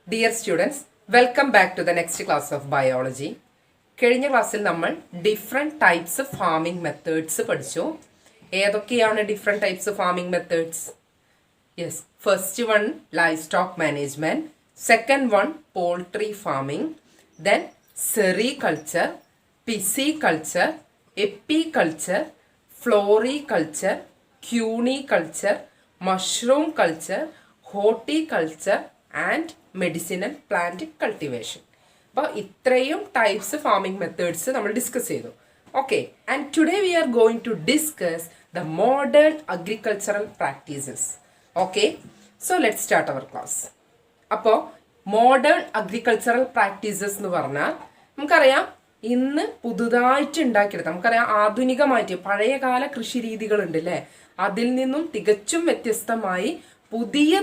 Dear students, welcome back to the next class of biology. കഴിഞ്ഞ ക്ലാസ്സിൽ നമ്മൾ different types farming methods പഠിച്ചു. ഏതൊക്കെയാണ് different types farming methods? Yes, first one livestock management, second one poultry farming, then sericulture, pisciculture, apiculture, floriculture, cuniculture, mushroom culture, horticulture and medicinal plant cultivation. അപ്പോൾ ഇത്രയും types farming methods നമ്മൾ discuss ചെയ്തു. Okay, and today we are going to discuss the modern agricultural practices. Okay, so let start our class. അപ്പോൾ modern agricultural practices എന്ന് പറഞ്ഞാൽ നമുക്കറിയാം ഇന്ന് പുതുതായിട്ട് ഉണ്ടാക്കിയെടുത്ത, നമുക്കറിയാം ആധുനികമായിട്ട് പഴയകാല കൃഷി രീതികളുണ്ട് അല്ലേ, അതിൽ നിന്നും തികച്ചും വ്യത്യസ്തമായി പുതിയ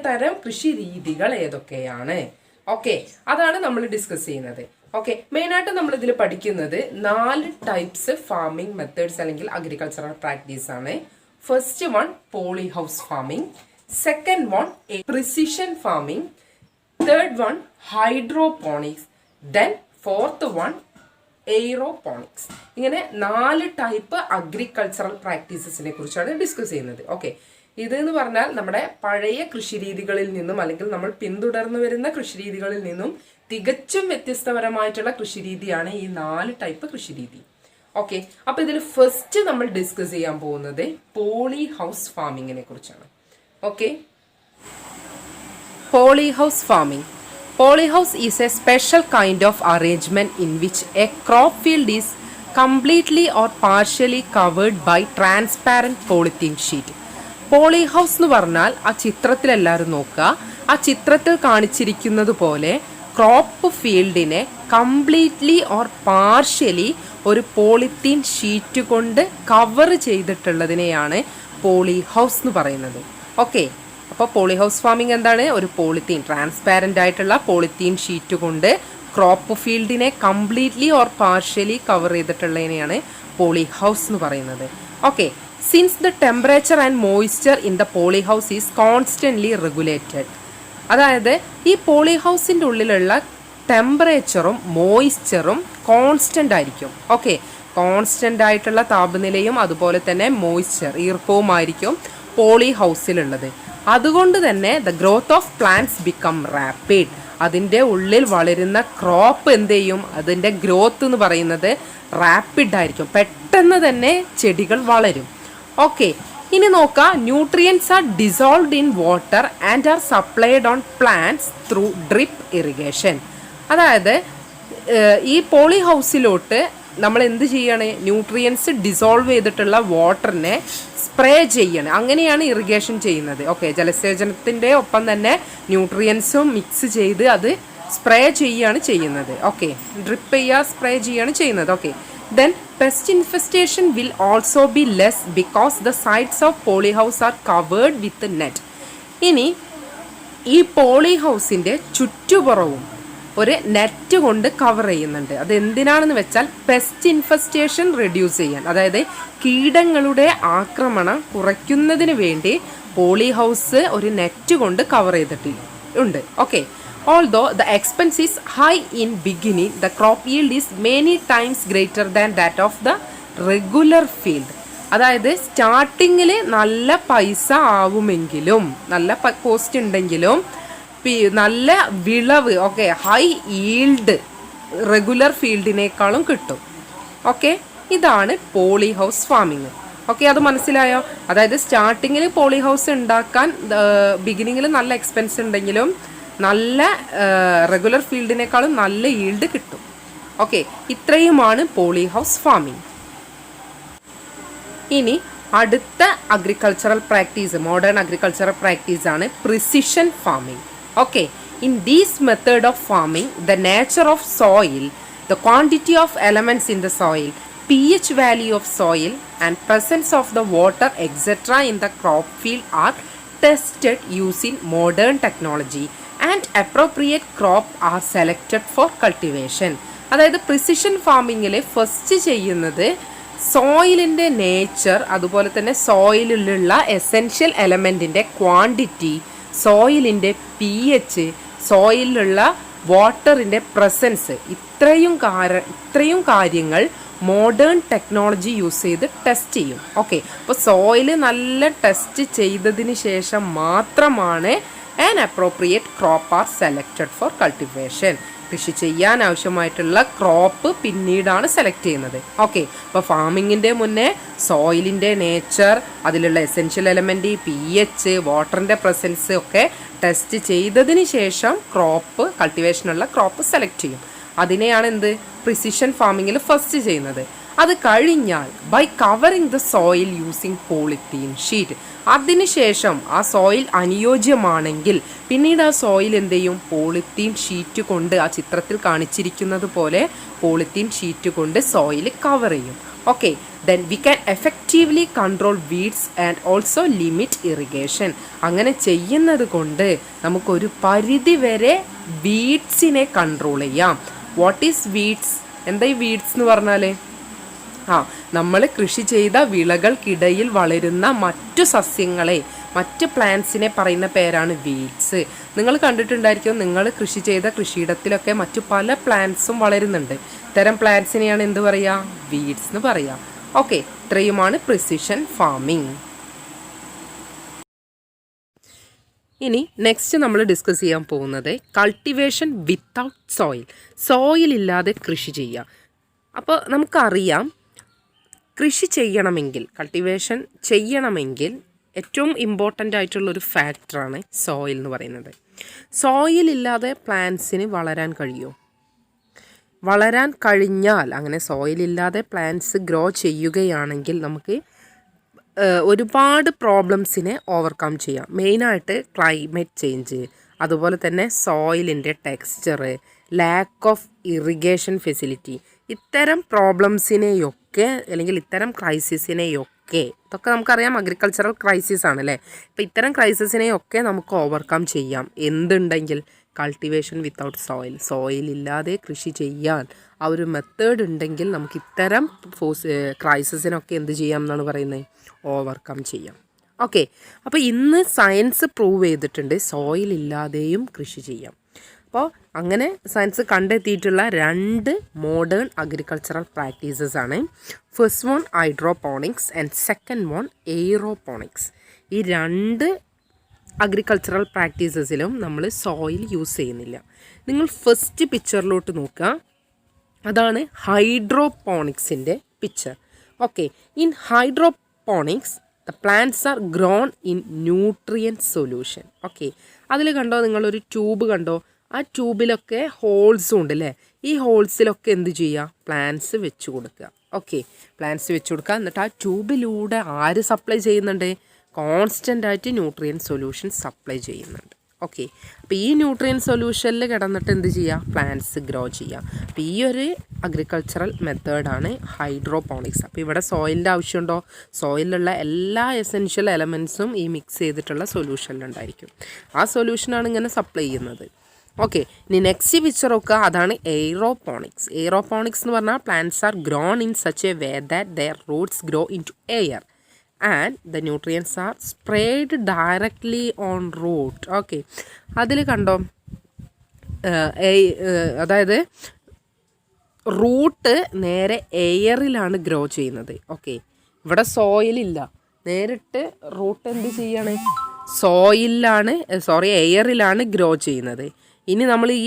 തരം കൃഷി രീതികൾ ഏതൊക്കെയാണ്? ഓക്കെ, അതാണ് നമ്മൾ ഡിസ്കസ് ചെയ്യുന്നത്. ഓക്കെ, മെയിനായിട്ട് നമ്മൾ ഇതിൽ പഠിക്കുന്നത് 4 ടൈപ്സ് ഫാമിംഗ് മെത്തേഡ്സ് അല്ലെങ്കിൽ അഗ്രികൾച്ചറൽ പ്രാക്ടീസ് ആണ്. First one poly house farming, second one precision farming, third one hydroponics, then fourth one aeroponics. ഇങ്ങനെ 4 ടൈപ്പ് അഗ്രികൾച്ചറൽ പ്രാക്ടീസസിനെ കുറിച്ചാണ് ഡിസ്കസ് ചെയ്യുന്നത്. ഓക്കെ, ഇതെന്ന് പറഞ്ഞാൽ നമ്മുടെ പഴയ കൃഷിരീതികളിൽ നിന്നും അല്ലെങ്കിൽ നമ്മൾ പിന്തുടർന്നു വരുന്ന കൃഷിരീതികളിൽ നിന്നും തികച്ചും വ്യത്യസ്തപരമായിട്ടുള്ള കൃഷിരീതിയാണ് ഈ 4 ടൈപ്പ് കൃഷിരീതി. ഓക്കെ, അപ്പൊ ഇതിൽ ഫസ്റ്റ് നമ്മൾ ഡിസ്കസ് ചെയ്യാൻ പോകുന്നത് പോളി ഹൗസ് ഫാമിങ്ങിനെ കുറിച്ചാണ്. Okay, poly house farming. Poly house is a special kind of arrangement in which a crop field is completely or partially covered by transparent polythene sheet. Poly house എന്ന് പറഞ്ഞാൽ ആ ചിത്രത്തിൽ എല്ലാവരും നോക്കുക, ആ ചിത്രത്തിൽ കാണിച്ചിരിക്കുന്നത് പോലെ ക്രോപ്പ് ഫീൽഡിനെ കംപ്ലീറ്റ്ലി ഓർ പാർഷ്യലി ഒരു പോളിത്തീൻ ഷീറ്റ് കൊണ്ട് കവർ ചെയ്തിട്ടുള്ളതിനെയാണ് പോളി ഹൗസ് എന്ന് പറയുന്നത്. ഓക്കെ, അപ്പോൾ പോളി ഹൗസ് ഫാമിംഗ് എന്താണ്? ഒരു പോളിത്തീൻ, ട്രാൻസ്പാരൻ്റ് ആയിട്ടുള്ള പോളിത്തീൻ ഷീറ്റ് കൊണ്ട് ക്രോപ്പ് ഫീൽഡിനെ കംപ്ലീറ്റ്ലി ഓർ പാർഷ്യലി കവർ ചെയ്തിട്ടുള്ളതിനെയാണ് പോളി ഹൗസ് എന്ന് പറയുന്നത്. Okay, since the temperature and moisture in the poly house is constantly regulated. അതായത് ഈ പോളി ഹൗസിൻ്റെ ഉള്ളിലുള്ള ടെമ്പറേച്ചറും മോയ്സ്ചറും കോൺസ്റ്റൻ്റ് ആയിരിക്കും. ഓക്കെ, കോൺസ്റ്റൻ്റ് ആയിട്ടുള്ള താപനിലയും അതുപോലെ തന്നെ മോയ്സ്ചർ, ഈർപ്പവുമായിരിക്കും പോളി ഹൗസിലുള്ളത്. അതുകൊണ്ട് തന്നെ the growth of plants become rapid. അതിൻ്റെ ഉള്ളിൽ വളരുന്ന ക്രോപ്പ് എന്ത് ചെയ്യും? അതിൻ്റെ ഗ്രോത്ത് എന്ന് പറയുന്നത് റാപ്പിഡ് ആയിരിക്കും, പെട്ടെന്ന് തന്നെ ചെടികൾ വളരും. ഓക്കെ, ഇനി നോക്കാം, nutrients R dissolved in water and are supplied on plants through drip irrigation. അതായത് ഈ പോളി ഹൗസിലോട്ട് നമ്മൾ എന്ത് ചെയ്യണേ? ന്യൂട്രിയൻസ് ഡിസോൾവ് ചെയ്തിട്ടുള്ള വാട്ടറിനെ സ്പ്രേ ചെയ്യണം, അങ്ങനെയാണ് ഇറിഗേഷൻ ചെയ്യുന്നത്. ഓക്കെ, ജലസേചനത്തിൻ്റെ ഒപ്പം തന്നെ ന്യൂട്രിയൻസും മിക്സ് ചെയ്ത് അത് സ്പ്രേ ചെയ്യുകയാണ് ചെയ്യുന്നത്. ഓക്കെ, ഡ്രിപ്പ് ചെയ്യുക, സ്പ്രേ ചെയ്യുകയാണ് ചെയ്യുന്നത്. Okay, then pest infestation will also be less because the sides of poly house are covered with net. ഇനി ഈ പോളി ഹൗസിൻ്റെ ചുറ്റുപുറവും ഒരു നെറ്റ് കൊണ്ട് കവർ ചെയ്യുന്നുണ്ട്. അത് എന്തിനാണെന്ന് വെച്ചാൽ പെസ്റ്റ് ഇൻഫെസ്റ്റേഷൻ റെഡ്യൂസ് ചെയ്യാൻ, അതായത് കീടങ്ങളുടെ ആക്രമണം കുറയ്ക്കുന്നതിന് വേണ്ടി പോളി ഹൗസ് ഒരു നെറ്റ് കൊണ്ട് കവർ ചെയ്തിട്ടുണ്ട്. Okay, although the expense is high in beginning, the crop yield is many times greater than that of the regular field. അതായത് സ്റ്റാർട്ടിങ്ങിൽ നല്ല പൈസ ആവുമെങ്കിലും, നല്ല കോസ്റ്റ് ഉണ്ടെങ്കിലും നല്ല വിളവ്, ഓക്കെ, ഹൈ ഈൽഡ് റെഗുലർ ഫീൽഡിനേക്കാളും കിട്ടും. ഓക്കെ, ഇതാണ് പോളി ഹൗസ് ഫാമിങ്. ഓക്കെ, അത് മനസ്സിലായോ? അതായത് സ്റ്റാർട്ടിങ്ങിൽ പോളി ഹൗസ് ഉണ്ടാക്കാൻ ബിഗിനിങ്ങിൽ നല്ല എക്സ്പെൻസ് ഉണ്ടെങ്കിലും നല്ല റെഗുലർ ഫീൽഡിനേക്കാളും നല്ല ഈൽഡ് കിട്ടും. ഓക്കെ, ഇത്രയുമാണ് പോളി ഹൗസ് ഫാമിങ്. ഇനി അടുത്ത agricultural practice, modern agricultural practice ആണ് precision farming. Okay, in this method of farming, the nature of soil, the quantity of elements in the soil, pH value of soil and presence of the water etc. in the crop field are tested using modern technology and appropriate crop are selected for cultivation. അതായത് precision ഫാമിങ്ങിൽ first ചെയ്യുന്നത് സോയിലിൻ്റെ nature, അതുപോലെ തന്നെ സോയിലിലുള്ള essential എലമെൻറ്റിൻ്റെ quantity, സോയിലിൻ്റെ pH, സോയിലുള്ള വാട്ടറിൻ്റെ presence, ഇത്രയും കാര്യങ്ങൾ modern technology use ചെയ്ത് test ചെയ്യും. Okay, അപ്പോൾ സോയിൽ നല്ല ടെസ്റ്റ് ചെയ്തതിന് ശേഷം മാത്രമാണ് an appropriate crop R selected four cultivation. കൃഷി ചെയ്യാൻ ആവശ്യമായിട്ടുള്ള ക്രോപ്പ് പിന്നീടാണ് സെലക്ട് ചെയ്യുന്നത്. ഓക്കെ, അപ്പോൾ ഫാമിങ്ങിൻ്റെ മുന്നേ സോയിലിൻ്റെ നേച്ചർ, അതിലുള്ള എസെൻഷ്യൽ എലമെൻറ്റ്, pH, വാട്ടറിൻ്റെ പ്രസൻസ് ഒക്കെ ടെസ്റ്റ് ചെയ്തതിന് ശേഷം കൾട്ടിവേഷനുള്ള ക്രോപ്പ് സെലക്ട് ചെയ്യും. അതിനെയാണ് പ്രിസിഷൻ ഫാമിങ്ങിൽ ഫസ്റ്റ് ചെയ്യുന്നത്. അത് കഴിഞ്ഞാൽ by covering the soil using polythene sheet, അതിനുശേഷം ആ സോയിൽ അനുയോജ്യമാണെങ്കിൽ പിന്നീട് ആ സോയിൽ എന്ത് ചെയ്യും, പോളിത്തീൻ ഷീറ്റ് കൊണ്ട്, ആ ചിത്രത്തിൽ കാണിച്ചിരിക്കുന്നത് പോലെ പോളിത്തീൻ ഷീറ്റ് കൊണ്ട് സോയിൽ കവർ ചെയ്യും. Okay, then we can effectively control weeds and also limit irrigation. അങ്ങനെ ചെയ്യുന്നത് കൊണ്ട് നമുക്കൊരു പരിധി വരെ വീഡ്സിനെ കൺട്രോൾ ചെയ്യാം. What is weeds? എന്താ ഈ വീഡ്സ് എന്ന് പറഞ്ഞാൽ? നമ്മൾ കൃഷി ചെയ്ത വിളകൾക്കിടയിൽ വളരുന്ന മറ്റു സസ്യങ്ങളെ, മറ്റ് പ്ലാന്റ്സിനെ പറയുന്ന പേരാണ് വീഡ്സ്. നിങ്ങൾ കണ്ടിട്ടുണ്ടായിരിക്കും, നിങ്ങൾ കൃഷി ചെയ്ത കൃഷിയിടത്തിലൊക്കെ മറ്റു പല പ്ലാന്റ്സും വളരുന്നുണ്ട്. ഇത്തരം പ്ലാന്റ്സിനെയാണ് എന്ത് പറയുക? വീഡ്സ് എന്ന് പറയുക. ഓക്കെ, ഇത്രയുമാണ് പ്രിസിഷൻ ഫാമിംഗ്. ഇനി നെക്സ്റ്റ് നമ്മൾ ഡിസ്കസ് ചെയ്യാൻ പോകുന്നത് കൾട്ടിവേഷൻ വിത്തൗട്ട് സോയിൽ. സോയിൽ ഇല്ലാതെ കൃഷി ചെയ്യുക. അപ്പോൾ നമുക്കറിയാം, കൃഷി ചെയ്യണമെങ്കിൽ, കൾട്ടിവേഷൻ ചെയ്യണമെങ്കിൽ ഏറ്റവും ഇമ്പോർട്ടൻ്റ് ആയിട്ടുള്ളൊരു ഫാക്ടറാണ് സോയിൽ എന്ന് പറയുന്നത്. സോയിൽ ഇല്ലാതെ പ്ലാന്റ്സിന് വളരാൻ കഴിയുമോ? വളരാൻ കഴിഞ്ഞാൽ, അങ്ങനെ സോയിൽ ഇല്ലാതെ പ്ലാന്റ്സ് ഗ്രോ ചെയ്യുകയാണെങ്കിൽ നമുക്ക് ഒരുപാട് പ്രോബ്ലംസിനെ ഓവർകം ചെയ്യാം. മെയിനായിട്ട് ക്ലൈമറ്റ് ചേഞ്ച്, അതുപോലെ തന്നെ സോയിലിൻ്റെ texture, lack of irrigation facility, ഇത്തരം പ്രോബ്ലംസിനെയൊക്കെ അല്ലെങ്കിൽ ഇത്തരം ക്രൈസിസിനെയൊക്കെ, ഇതൊക്കെ നമുക്കറിയാം അഗ്രികൾച്ചറൽ ക്രൈസിസ് ആണല്ലേ. അപ്പോൾ ഇത്തരം ക്രൈസിസിനെയൊക്കെ നമുക്ക് ഓവർകം ചെയ്യാം എന്തുണ്ടെങ്കിൽ കൾട്ടിവേഷൻ വിത്തൗട്ട് സോയിൽ, സോയിൽ ഇല്ലാതെ കൃഷി ചെയ്യാൻ ആ ഒരു മെത്തേഡ് ഉണ്ടെങ്കിൽ നമുക്ക് ഇത്തരം ക്രൈസിസിനൊക്കെ എന്ത് ചെയ്യാം എന്നാണ് പറയുന്നത്? ഓവർകം ചെയ്യാം. ഓക്കെ, അപ്പോൾ ഇന്ന് സയൻസ് പ്രൂവ് ചെയ്തിട്ടുണ്ട് സോയിൽ ഇല്ലാതെയും കൃഷി ചെയ്യാം. അപ്പോൾ അങ്ങനെ സയൻസ് കണ്ടെത്തിയിട്ടുള്ള 2 മോഡേൺ അഗ്രികൾച്ചറൽ പ്രാക്ടീസസ് ആണ്. First one hydroponics and second one aeroponics. ഈ 2 അഗ്രികൾച്ചറൽ പ്രാക്ടീസസിലും നമ്മൾ സോയിൽ യൂസ് ചെയ്യുന്നില്ല. നിങ്ങൾ ഫസ്റ്റ് പിക്ചറിലോട്ട് നോക്കുക, അതാണ് ഹൈഡ്രോപോണിക്സിൻ്റെ picture. Okay, in hydroponics the plants are grown in nutrient solution. Okay, അതിൽ കണ്ടോ, നിങ്ങളൊരു ട്യൂബ് കണ്ടോ? ആ ട്യൂബിലൊക്കെ ഹോൾസും ഉണ്ട് അല്ലേ? ഈ ഹോൾസിലൊക്കെ എന്ത് ചെയ്യുക? പ്ലാന്റ്സ് വെച്ച് കൊടുക്കുക. ഓക്കെ, പ്ലാന്റ്സ് വെച്ച് കൊടുക്കുക. എന്നിട്ട് ആ ട്യൂബിലൂടെ ആര് സപ്ലൈ ചെയ്യുന്നുണ്ട്? കോൺസ്റ്റൻ്റ് ആയിട്ട് ന്യൂട്രിയൻ സൊല്യൂഷൻ സപ്ലൈ ചെയ്യുന്നുണ്ട്. ഓക്കെ, അപ്പോൾ ഈ ന്യൂട്രിയൻ സൊല്യൂഷനിൽ കിടന്നിട്ട് എന്ത് ചെയ്യുക? പ്ലാന്റ്സ് ഗ്രോ ചെയ്യുക. അപ്പോൾ ഈ ഒരു അഗ്രികൾച്ചറൽ മെത്തേഡാണ് ഹൈഡ്രോപോണിക്സ്. അപ്പോൾ ഇവിടെ സോയിലിൻ്റെ ആവശ്യമുണ്ടോ? സോയിലുള്ള എല്ലാ എസെൻഷ്യൽ എലമെൻസും ഈ മിക്സ് ചെയ്തിട്ടുള്ള സൊല്യൂഷനിലുണ്ടായിരിക്കും. ആ സൊല്യൂഷനാണ് ഇങ്ങനെ സപ്ലൈ ചെയ്യുന്നത്. ഓക്കെ, ഇനി നെക്സ്റ്റ് പിക്ചർ നോക്കുക, അതാണ് എയ്റോപോണിക്സ്. എയ്റോപോണിക്സ് എന്ന് പറഞ്ഞാൽ plants are grown in such a way that their roots grow into air and the nutrients are sprayed directly on root. Okay, അതിൽ കണ്ടോ, അതായത് റൂട്ട് നേരെ എയറിലാണ് ഗ്രോ ചെയ്യുന്നത്. ഓക്കെ, ഇവിടെ സോയിലില്ല, നേരിട്ട് റൂട്ട് എന്ത് ചെയ്യാണ്? എയറിലാണ് ഗ്രോ ചെയ്യുന്നത്. ഇനി നമ്മൾ ഈ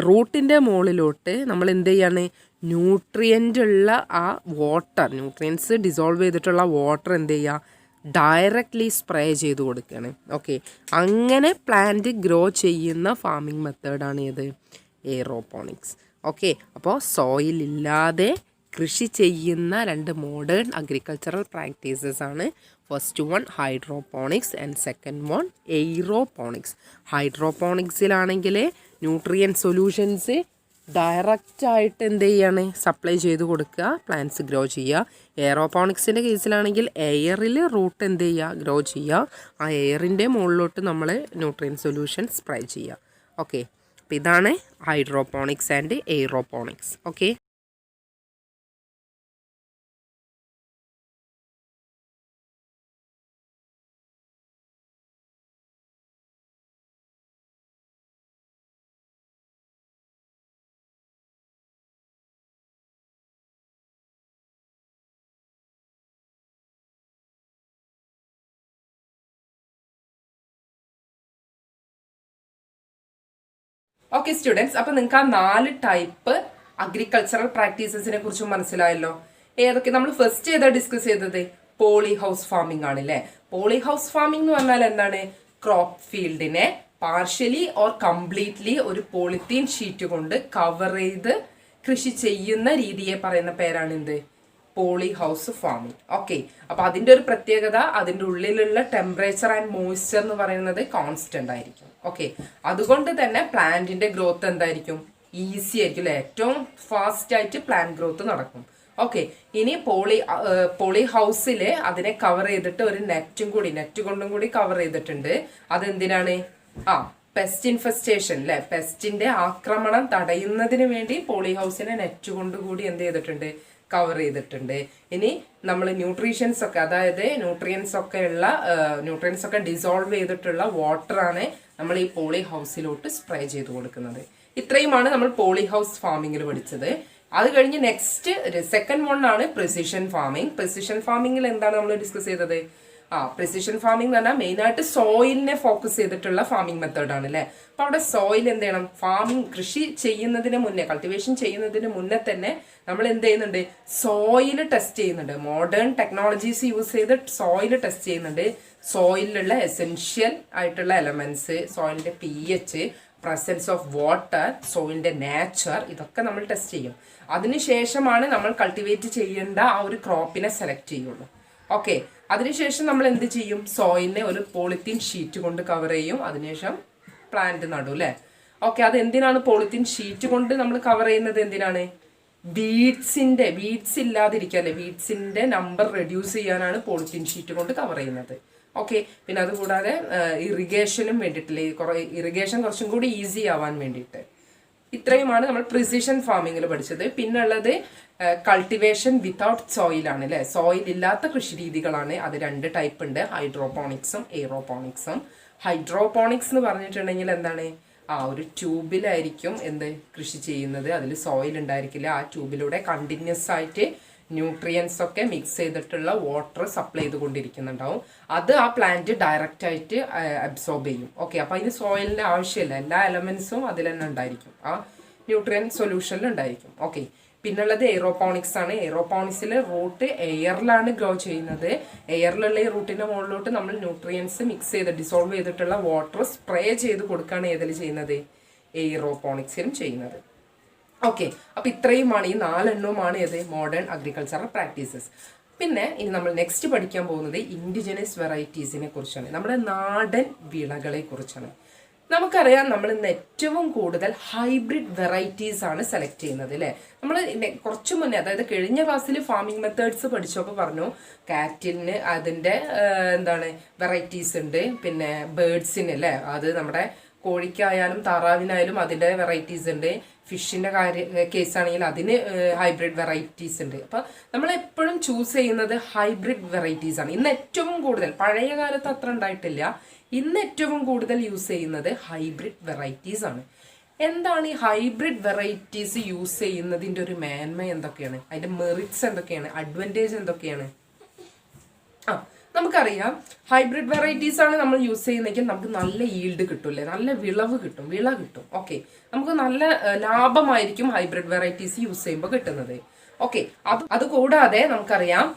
റൂട്ടിൻ്റെ മുകളിലോട്ട് നമ്മൾ എന്ത് ചെയ്യാണ്? ന്യൂട്രിയൻ്റ് ഉള്ള ആ വാട്ടർ, ന്യൂട്രിയൻസ് ഡിസോൾവ് ചെയ്തിട്ടുള്ള വാട്ടർ എന്ത് ചെയ്യുക? ഡയറക്റ്റ്ലി സ്പ്രേ ചെയ്ത് കൊടുക്കുകയാണ്. ഓക്കെ, അങ്ങനെ പ്ലാന്റ് ഗ്രോ ചെയ്യുന്ന ഫാമിംഗ് മെത്തേഡാണ് ഏത്? എയ്റോപോണിക്സ്. ഓക്കെ, അപ്പോൾ സോയിൽ ഇല്ലാതെ കൃഷി ചെയ്യുന്ന 2 മോഡേൺ അഗ്രികൾച്ചറൽ പ്രാക്ടീസസ് ആണ്. First one hydroponics and second one aeroponics. ഹൈഡ്രോപോണിക്സിലാണെങ്കിൽ ന്യൂട്രിയൻ സൊല്യൂഷൻസ് ഡയറക്റ്റായിട്ട് എന്ത് ചെയ്യാണ്? സപ്ലൈ ചെയ്ത് കൊടുക്കുക, പ്ലാന്റ്സ് ഗ്രോ ചെയ്യുക. എയ്റോപോണിക്സിൻ്റെ കേസിലാണെങ്കിൽ എയറിൽ റൂട്ട് എന്ത് ചെയ്യുക? ഗ്രോ ചെയ്യുക. ആ എയറിൻ്റെ മുകളിലോട്ട് നമ്മൾ ന്യൂട്രിയൻ സൊല്യൂഷൻ സ്പ്രേ ചെയ്യുക. ഓക്കെ, അപ്പോൾ ഇതാണ് hydroponics and aeroponics. Okay. Okay students, അപ്പൊ നിങ്ങൾക്ക് ആ 4 ടൈപ്പ് അഗ്രികൾച്ചറൽ പ്രാക്ടീസസിനെ കുറിച്ച് മനസ്സിലായല്ലോ. ഏതൊക്കെ നമ്മൾ ഫസ്റ്റ് ഏതാ ഡിസ്കസ് ചെയ്തത്? പോളി ഹൗസ് ഫാമിംഗ് ആണല്ലേ. പോളി ഹൗസ് ഫാമിംഗ് എന്ന് പറഞ്ഞാൽ എന്താണ്? ക്രോപ്പ് ഫീൽഡിനെ പാർഷ്യലി ഓർ കംപ്ലീറ്റ്ലി ഒരു പോളിത്തീൻ ഷീറ്റ് കൊണ്ട് കവർ ചെയ്ത് കൃഷി ചെയ്യുന്ന രീതിയെ പറയുന്ന പേരാണ് എന്ത്? Poly house farming. ഓക്കെ, അപ്പൊ അതിന്റെ ഒരു പ്രത്യേകത, അതിന്റെ ഉള്ളിലുള്ള ടെമ്പറേച്ചർ ആൻഡ് മോയ്സ്ചർ എന്ന് പറയുന്നത് കോൺസ്റ്റന്റ് ആയിരിക്കും. ഓക്കെ, അതുകൊണ്ട് തന്നെ പ്ലാന്റിന്റെ ഗ്രോത്ത് എന്തായിരിക്കും? ഈസി ആയിരിക്കും അല്ലെ. ഏറ്റവും ഫാസ്റ്റ് ആയിട്ട് പ്ലാന്റ് ഗ്രോത്ത് നടക്കും. ഓക്കെ, ഇനി പോളി ഹൗസിൽ അതിനെ കവർ ചെയ്തിട്ട് ഒരു നെറ്റ് കൊണ്ടും കൂടി കവർ ചെയ്തിട്ടുണ്ട്. അതെന്തിനാണ്? പെസ്റ്റ് ഇൻഫെസ്റ്റേഷൻ അല്ലെ, പെസ്റ്റിന്റെ ആക്രമണം തടയുന്നതിന് വേണ്ടി പോളി ഹൗസിനെ നെറ്റ് കൊണ്ട് കൂടി എന്ത് ചെയ്തിട്ടുണ്ട്? കവർ ചെയ്തിട്ടുണ്ട്. ഇനി നമ്മൾ ന്യൂട്രീഷ്യൻസ് ഒക്കെ, അതായത് ന്യൂട്രിയൻസ് ഒക്കെ ഡിസോൾവ് ചെയ്തിട്ടുള്ള വാട്ടറാണ് നമ്മൾ ഈ പോളി ഹൗസിലോട്ട് സ്പ്രേ ചെയ്ത് കൊടുക്കുന്നത്. ഇത്രയുമാണ് നമ്മൾ പോളി ഹൗസ് ഫാമിങ്ങിൽ പഠിച്ചത്. അത് കഴിഞ്ഞ് നെക്സ്റ്റ് സെക്കൻഡ് വൺ ആണ് പ്രിസിഷൻ ഫാമിംഗ്. പ്രിസിഷൻ ഫാമിങ്ങിൽ എന്താണ് നമ്മൾ ഡിസ്കസ് ചെയ്തത്? പ്രിസിഷൻ ഫാമിംഗ് എന്ന് പറഞ്ഞാൽ മെയിൻ ആയിട്ട് സോയിലിനെ ഫോക്കസ് ചെയ്തിട്ടുള്ള ഫാമിംഗ് മെത്തേഡ് ആണ് അല്ലെ. അപ്പൊ അവിടെ സോയിൽ എന്ത് ചെയ്യണം? കൃഷി ചെയ്യുന്നതിന് മുന്നേ, കൾട്ടിവേഷൻ ചെയ്യുന്നതിന് മുന്നേ തന്നെ നമ്മൾ എന്ത് ചെയ്യുന്നുണ്ട്? സോയിൽ ടെസ്റ്റ് ചെയ്യുന്നുണ്ട്. മോഡേൺ ടെക്നോളജീസ് യൂസ് ചെയ്ത് സോയിൽ ടെസ്റ്റ് ചെയ്യുന്നുണ്ട്. സോയിലുള്ള എസെൻഷ്യൽ ആയിട്ടുള്ള എലമെന്റ്സ്, സോയിലിന്റെ pH, പ്രസൻസ് ഓഫ് വാട്ടർ, സോയിലിന്റെ നേച്ചർ, ഇതൊക്കെ നമ്മൾ ടെസ്റ്റ് ചെയ്യും. അതിനുശേഷമാണ് നമ്മൾ കൾട്ടിവേറ്റ് ചെയ്യേണ്ട ആ ഒരു ക്രോപ്പിനെ സെലക്ട് ചെയ്യുള്ളൂ. ഓക്കെ, അതിനുശേഷം നമ്മൾ എന്ത് ചെയ്യും? സോയിലിനെ ഒരു പോളിത്തീൻ ഷീറ്റ് കൊണ്ട് കവർ ചെയ്യും. അതിനുശേഷം പ്ലാന്റ് നടും അല്ലെ. ഓക്കെ, അത് എന്തിനാണ് പോളിത്തീൻ ഷീറ്റ് കൊണ്ട് നമ്മൾ കവർ ചെയ്യുന്നത്? എന്തിനാണ്? വീഡ്സ് ഇല്ലാതിരിക്കുക അല്ലെ, വീഡ്സിന്റെ നമ്പർ റെഡ്യൂസ് ചെയ്യാനാണ് പോളിത്തീൻ ഷീറ്റ് കൊണ്ട് കവർ ചെയ്യുന്നത്. ഓക്കെ, പിന്നെ അതുകൂടാതെ ഇറിഗേഷനും വേണ്ടിയിട്ടില്ലേ, ഇറിഗേഷൻ കുറച്ചും കൂടി ഈസി ആവാൻ വേണ്ടിയിട്ട്. ഇത്രയുമാണ് നമ്മൾ പ്രിസിഷൻ ഫാമിങ്ങിൽ പഠിച്ചത്. പിന്നുള്ളത് കൾട്ടിവേഷൻ വിത്തൗട്ട് സോയിൽ ആണ് അല്ലെ. സോയിൽ ഇല്ലാത്ത കൃഷി രീതികളാണ്. അത് 2 ടൈപ്പ് ഉണ്ട്, ഹൈഡ്രോപോണിക്സും എയ്റോപോണിക്സും. ഹൈഡ്രോപോണിക്സ് എന്ന് പറഞ്ഞിട്ടുണ്ടെങ്കിൽ എന്താണ്? ഒരു ട്യൂബിലായിരിക്കും കൃഷി ചെയ്യുന്നത്. അതിൽ സോയിൽ ഉണ്ടായിരിക്കില്ല. ആ ട്യൂബിലൂടെ കണ്ടിന്യൂസ് ആയിട്ട് ന്യൂട്രിയൻസ് ഒക്കെ മിക്സ് ചെയ്തിട്ടുള്ള വാട്ടർ സപ്ലൈ ചെയ്തുകൊണ്ടിരിക്കുന്നുണ്ടാവും. അത് ആ പ്ലാന്റ് ഡയറക്റ്റ് ആയിട്ട് അബ്സോർബ് ചെയ്യും. ഓക്കെ, അപ്പൊ അതിന് സോയിലിന്റെ ആവശ്യമില്ല. എല്ലാ എലമെന്റ്സും അതിൽ തന്നെ ഉണ്ടായിരിക്കും, ആ ന്യൂട്രിയൻ സൊല്യൂഷനിൽ ഉണ്ടായിരിക്കും. ഓക്കെ, പിന്നുള്ളത് എയ്റോപോണിക്സ് ആണ്. എയ്റോപോണിക്സിൽ റൂട്ട് എയറിലാണ് ഗ്രോ ചെയ്യുന്നത്. എയറിലുള്ള ഈ റൂട്ടിന്റെ മുകളിലോട്ട് നമ്മൾ ന്യൂട്രിയൻസ് മിക്സ് ചെയ്ത് ഡിസോൾവ് ചെയ്തിട്ടുള്ള വാട്ടർ സ്പ്രേ ചെയ്ത് കൊടുക്കുകയാണ് ഏതിൽ ചെയ്യുന്നത്? എയ്റോപോണിക്സിലും ചെയ്യുന്നത്. ഓക്കെ, അപ്പൊ ഇത്രയുമാണ്, ഈ 4 എണ്ണവുമാണ് ഏത്? Modern agricultural practices. പിന്നെ ഇനി നമ്മൾ നെക്സ്റ്റ് പഠിക്കാൻ പോകുന്നത് ഇൻഡിജിനസ് വെറൈറ്റീസിനെ കുറിച്ചാണ്, നമ്മുടെ നാടൻ വിളകളെ കുറിച്ചാണ്. നമുക്കറിയാം, നമ്മൾ ഇന്ന് ഏറ്റവും കൂടുതൽ ഹൈബ്രിഡ് വെറൈറ്റീസ് ആണ് സെലക്ട് ചെയ്യുന്നത് അല്ലെ. നമ്മൾ കുറച്ചു മുന്നേ, അതായത് കഴിഞ്ഞ ക്ലാസ്സിൽ ഫാമിംഗ് മെത്തേഡ്സ് പഠിച്ചപ്പോൾ പറഞ്ഞു കാറ്റിന് അതിന്റെ വെറൈറ്റീസ് ഉണ്ട്, പിന്നെ ബേർഡ്സിന് അല്ലെ, അത് നമ്മുടെ കോഴിക്കായാലും താറാവിനായാലും അതിന്റെ വെറൈറ്റീസ് ഉണ്ട്. ഫിഷിന്റെ കേസാണെങ്കിൽ അതിന് ഹൈബ്രിഡ് വെറൈറ്റീസ് ഉണ്ട്. അപ്പൊ നമ്മൾ എപ്പോഴും ചൂസ് ചെയ്യുന്നത് ഹൈബ്രിഡ് വെറൈറ്റീസ് ആണ്. ഇന്ന് ഏറ്റവും കൂടുതൽ, പഴയ കാലത്ത് അത്ര ഉണ്ടായിട്ടില്ല, ഇന്ന് ഏറ്റവും കൂടുതൽ യൂസ് ചെയ്യുന്നത് ഹൈബ്രിഡ് വെറൈറ്റീസ് ആണ്. എന്താണ് ഈ ഹൈബ്രിഡ് വെറൈറ്റീസ് യൂസ് ചെയ്യുന്നതിന്റെ ഒരു മേന്മ എന്തൊക്കെയാണ്? അതിന്റെ മെറിറ്റ്സ് എന്തൊക്കെയാണ്? അഡ്വാൻറ്റേജ് എന്തൊക്കെയാണ്? നമുക്കറിയാം, ഹൈബ്രിഡ് വെറൈറ്റീസ് ആണ് നമ്മൾ യൂസ് ചെയ്യുന്നെങ്കിൽ നമുക്ക് നല്ല ഈൽഡ് കിട്ടൂല്ലേ, നല്ല വിള കിട്ടും. ഓക്കെ, നമുക്ക് നല്ല ലാഭമായിരിക്കും ഹൈബ്രിഡ് വെറൈറ്റീസ് യൂസ് ചെയ്യുമ്പോൾ കിട്ടുന്നത്. ഓക്കെ, അതുകൂടാതെ നമുക്കറിയാം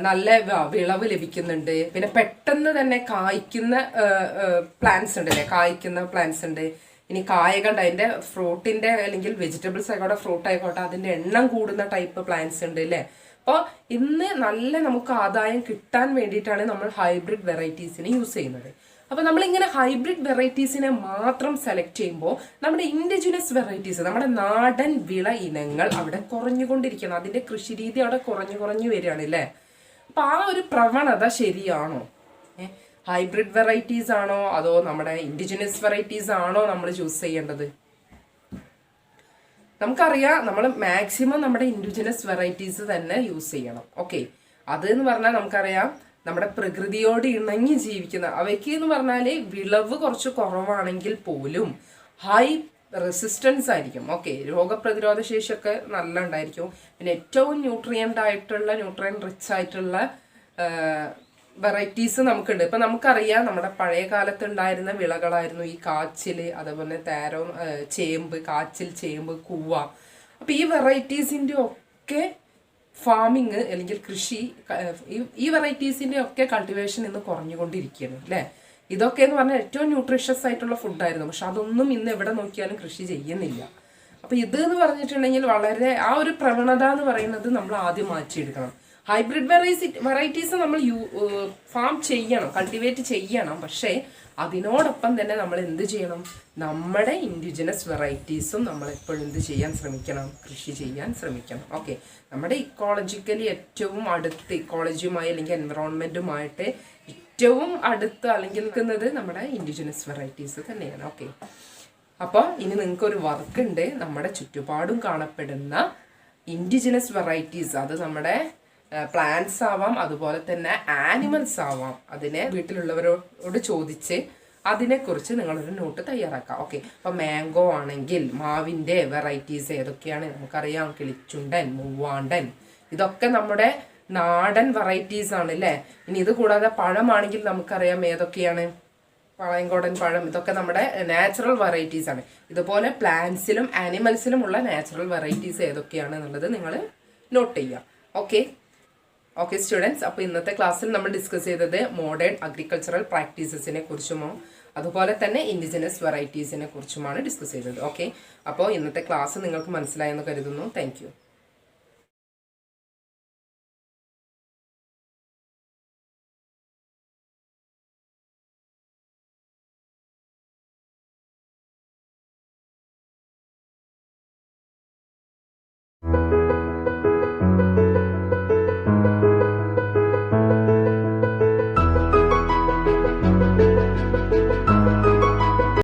നല്ല വിളവ് ലഭിക്കുന്നുണ്ട്. പിന്നെ പെട്ടെന്ന് തന്നെ കായ്ക്കുന്ന പ്ലാന്റ്സ് ഉണ്ട് അല്ലെ, കായ്ക്കുന്ന പ്ലാന്റ്സ് ഉണ്ട്. ഇനി കായകളുണ്ട്, അതിന്റെ ഫ്രൂട്ടിന്റെ അല്ലെങ്കിൽ വെജിറ്റബിൾസ് ആയിക്കോട്ടെ, ഫ്രൂട്ട് ആയിക്കോട്ടെ, അതിന്റെ എണ്ണം കൂടുന്ന ടൈപ്പ് പ്ലാന്റ്സ് ഉണ്ട് അല്ലെ. അപ്പോൾ ഇന്ന് നല്ല നമുക്ക് ആദായം കിട്ടാൻ വേണ്ടിയിട്ടാണ് നമ്മൾ ഹൈബ്രിഡ് വെറൈറ്റീസിനെ യൂസ് ചെയ്യുന്നത്. അപ്പൊ നമ്മളിങ്ങനെ ഹൈബ്രിഡ് വെറൈറ്റീസിനെ മാത്രം സെലക്ട് ചെയ്യുമ്പോൾ നമ്മുടെ ഇൻഡിജിനസ് വെറൈറ്റീസ്, നമ്മുടെ നാടൻ വിള ഇനങ്ങൾ അവിടെ കുറഞ്ഞുകൊണ്ടിരിക്കണം. അതിന്റെ കൃഷി രീതി അവിടെ കുറഞ്ഞു വരികയാണ് അല്ലേ. അപ്പൊ ആ ഒരു പ്രവണത ശരിയാണോ? ഹൈബ്രിഡ് വെറൈറ്റീസ് ആണോ അതോ നമ്മുടെ ഇൻഡിജിനസ് വെറൈറ്റീസ് ആണോ നമ്മൾ ചൂസ് ചെയ്യേണ്ടത്? നമുക്കറിയാം, നമ്മൾ മാക്സിമം നമ്മുടെ ഇൻഡിജിനസ് വെറൈറ്റീസ് തന്നെ യൂസ് ചെയ്യണം. ഓക്കെ, അത് എന്ന് പറഞ്ഞാൽ നമുക്കറിയാം, നമ്മുടെ പ്രകൃതിയോട് ഇണങ്ങി ജീവിക്കുന്ന അവയ്ക്ക് എന്ന് പറഞ്ഞാൽ വിളവ് കുറച്ച് കുറവാണെങ്കിൽ പോലും ഹൈ റെസിസ്റ്റൻസ് ആയിരിക്കും. ഓക്കെ, രോഗപ്രതിരോധ ശേഷിയൊക്കെ നല്ല ഉണ്ടായിരിക്കും. പിന്നെ ഏറ്റവും ന്യൂട്രിയൻ റിച്ച് ആയിട്ടുള്ള വെറൈറ്റീസ് നമുക്കുണ്ട്. ഇപ്പൊ നമുക്കറിയാം നമ്മുടെ പഴയ കാലത്ത് ഉണ്ടായിരുന്ന വിളകളായിരുന്നു ഈ കാച്ചില്, അതേപോലെ തേരോ, ചേമ്പ്, കാച്ചിൽ, ചേമ്പ്, കൂവ. അപ്പൊ ഈ വെറൈറ്റീസിന്റെ ഒക്കെ ഫാമിങ് അല്ലെങ്കിൽ കൃഷി, ഈ വെറൈറ്റീസിന്റെ ഒക്കെ കൾട്ടിവേഷൻ ഇന്ന് കുറഞ്ഞുകൊണ്ടിരിക്കുകയാണ് അല്ലേ. ഇതൊക്കെ എന്ന് പറഞ്ഞാൽ ഏറ്റവും ന്യൂട്രീഷ്യസ് ആയിട്ടുള്ള ഫുഡായിരുന്നു. പക്ഷെ അതൊന്നും ഇന്ന് എവിടെ നോക്കിയാലും കൃഷി ചെയ്യുന്നില്ല. അപ്പൊ ഇത് എന്ന് പറഞ്ഞിട്ടുണ്ടെങ്കിൽ വളരെ ആ ഒരു പ്രവണത എന്ന് പറയുന്നത് നമ്മൾ ആദ്യം മാറ്റിയെടുക്കണം. ഹൈബ്രിഡ് വെറൈറ്റീസ് നമ്മൾ ഫാം ചെയ്യണം, കൾട്ടിവേറ്റ് ചെയ്യണം. പക്ഷേ അതിനോടൊപ്പം തന്നെ നമ്മൾ എന്ത് ചെയ്യണം, നമ്മുടെ ഇൻഡിജിനസ് വെറൈറ്റീസും നമ്മൾ എപ്പോഴും എന്ത് ചെയ്യാൻ ശ്രമിക്കണം, കൃഷി ചെയ്യാൻ ശ്രമിക്കണം. ഓക്കെ, നമ്മുടെ ഇക്കോളജിക്കലി ഏറ്റവും അടുത്ത്, ഇക്കോളജിയുമായി അല്ലെങ്കിൽ എൻവറോൺമെന്റുമായിട്ട് ഏറ്റവും അടുത്ത് അല്ലെങ്കിൽ നിൽക്കുന്നത് നമ്മുടെ ഇൻഡിജിനസ് വെറൈറ്റീസ് തന്നെയാണ്. ഓക്കെ, അപ്പോൾ ഇനി നിങ്ങൾക്കൊരു വർക്ക് ഉണ്ട്. നമ്മുടെ ചുറ്റുപാടും കാണപ്പെടുന്ന ഇൻഡിജിനസ് വെറൈറ്റീസ്, അത് നമ്മുടെ പ്ലാന്റ്സ് ആവാം, അതുപോലെ തന്നെ ആനിമൽസ് ആവാം, അതിനെ വീട്ടിലുള്ളവരോട് ചോദിച്ച് അതിനെക്കുറിച്ച് നിങ്ങളൊരു നോട്ട് തയ്യാറാക്കാം. ഓക്കെ, അപ്പം മാംഗോ ആണെങ്കിൽ മാവിൻ്റെ വെറൈറ്റീസ് ഏതൊക്കെയാണ് നമുക്കറിയാം. കിളിച്ചുണ്ടൻ, മൂവാണ്ടൻ, ഇതൊക്കെ നമ്മുടെ നാടൻ വെറൈറ്റീസ് ആണ് അല്ലേ. ഇനി ഇത് കൂടാതെ പഴമാണെങ്കിൽ നമുക്കറിയാം ഏതൊക്കെയാണ്. പാളയംകോടൻ പഴം, ഇതൊക്കെ നമ്മുടെ നാച്ചുറൽ വെറൈറ്റീസ് ആണ്. ഇതുപോലെ പ്ലാന്റ്സിലും ആനിമൽസിലും ഉള്ള നാച്ചുറൽ വെറൈറ്റീസ് ഏതൊക്കെയാണ് എന്നുള്ളത് നിങ്ങൾ നോട്ട് ചെയ്യുക. ഓക്കെ ഓക്കെ സ്റ്റുഡൻസ്, അപ്പോൾ ഇന്നത്തെ ക്ലാസ്സിൽ നമ്മൾ ഡിസ്കസ് ചെയ്തത് മോഡേൺ അഗ്രികൾച്ചറൽ പ്രാക്ടീസസിനെ കുറിച്ചുമോ അതുപോലെ തന്നെ ഇൻഡിജിനസ് വെറൈറ്റീസിനെ കുറിച്ചുമാണ് ഡിസ്കസ് ചെയ്തത്. ഓക്കെ, അപ്പോൾ ഇന്നത്തെ ക്ലാസ് നിങ്ങൾക്ക് മനസ്സിലായെന്ന് കരുതുന്നു. Thank you.